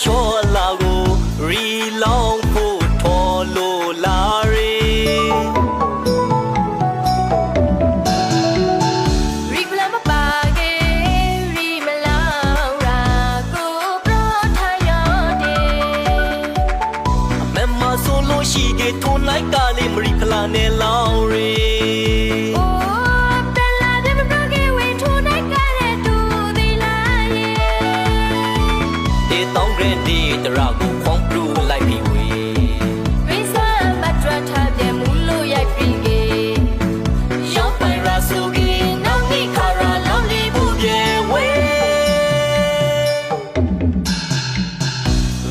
ရှော့လာကိုရီလောင်းဖို့ထော်လို့လာရီရီကလမပါကေရီမလောင်းရာကိုပရောထားရတဲ့မမဆိုလို့ရှိကေထုံးလိုက်ကလေးမရီဖလာနဲ့လောင်းရီတောင်းရတဲ့တရာကိုခေါင်းပလူလိုက်ပြီးဝေးရိစာမတ်ထရထားပြမူလို့ရိုက်ပြီးကေရောက်ပိုင်ရာဆိုကီနောက်ဒီခါရာလောင်းလေးဘူးပြေဝေး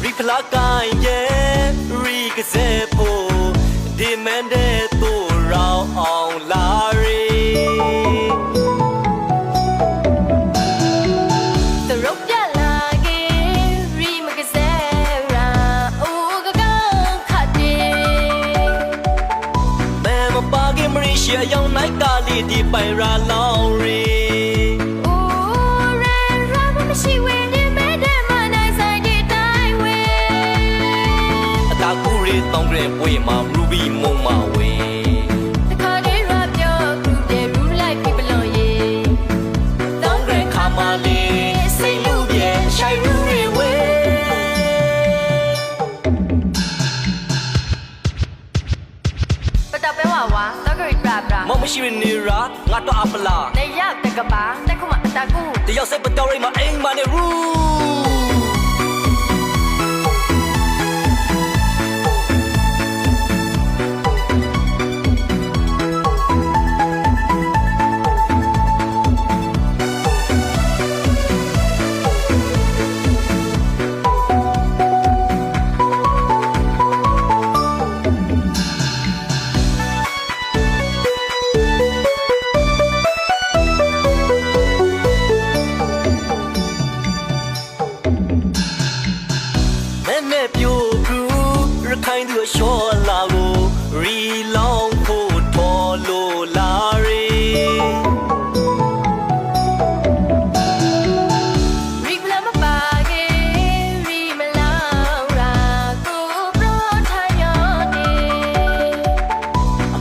ရီဖလာကိုင်းရဲ့ရီကစဲဖို့ဒီမန်တဲ့သူရောင်းအောင်လာရီရှေ့ရောက်နိုင်ကလေးဒီပိုင်ရာလောင်းရီအိုးရန်ရာမရှိဝင်ဒီမဲတဲ့မနိုင်ဆိုင်ဒီတိုင်းဝေအတာကူရီတောင်းတဲ့ပွေမှာရူဘီမုံမဝေတခါတည်းရပြောသူတဲ့ရူလိုက်ပြီဘလို့ရေတောင်းတဲ့ခါမလေးစိတ်လူပြေရှိုင်ရူရီဝေပတပဲဝါမမရှိရနေရာငါတော့အပလာနေရတကပါတခုမအတကူတယောက်စိတ်ပတော်ရိမအိမ်မနဲ့ရူခိုင်းသူရှော့လာကိုရီလောင်းဖို့ထော်လို့လာရီရီကလမပါကေရီမလောင်းရာကိုပရောထားရ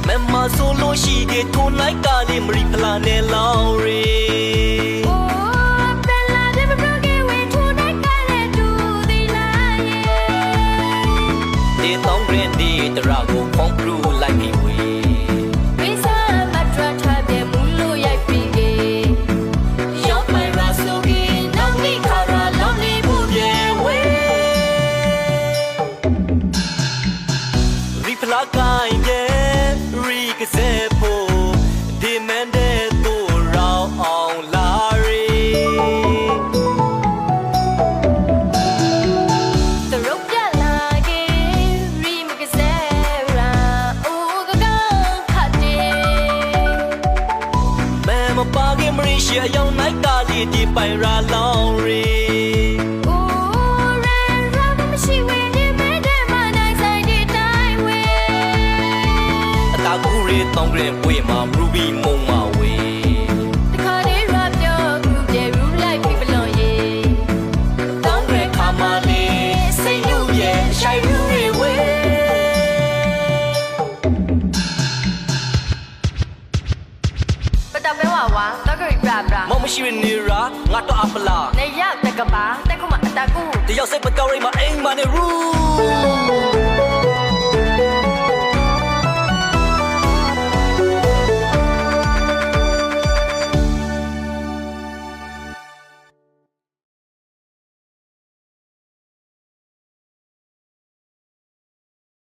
တဲ့မမဆိုလို့ရှိကေထုံးလိုက်ကလေးမရီဖလာနဲ့လောင်းရီတောင်းရတဲ့တရာကိုခေါင်းပလူလိုက်ပြီးဝေးရိစာမတ်ထရထားပြမူလို့ရိုက်ပြီးကေရောက်ပိုင်ရာဆိုကီနောက်ဒီခါရာလောင်းလေးဘူးပြေဝေးရီဖလာကိုင်းရဲ့ရီကစဲဖို့ဒီမန်တဲ့သူရောင်းအောင်လာရီရှေ့ရောက်နိုင်ကလေးဒီပိုင်ရာလောင်းရီအိုးရန်ရာမရှိဝင်ဒီမဲတဲ့မနိုင်ဆိုင်ဒီတိုင်းဝေအတာကူရီတောင်းတဲ့ပွေမှာရူဘီမုံမဝေတခါတည်းရပြောသူပြေရူလိုက်ပြီဘလို့ရေတောင်းတဲ့ခါမလေးစိတ်လူပြေရှိုင်ရူရီဝေပတပဲဝါတကရီပရာမမရှိရနေရာငါတော့အပလာနေရတကပါတခုမအတကူတယောက်စိတ်ပတော်ရိမအိမ်မနဲ့ရူ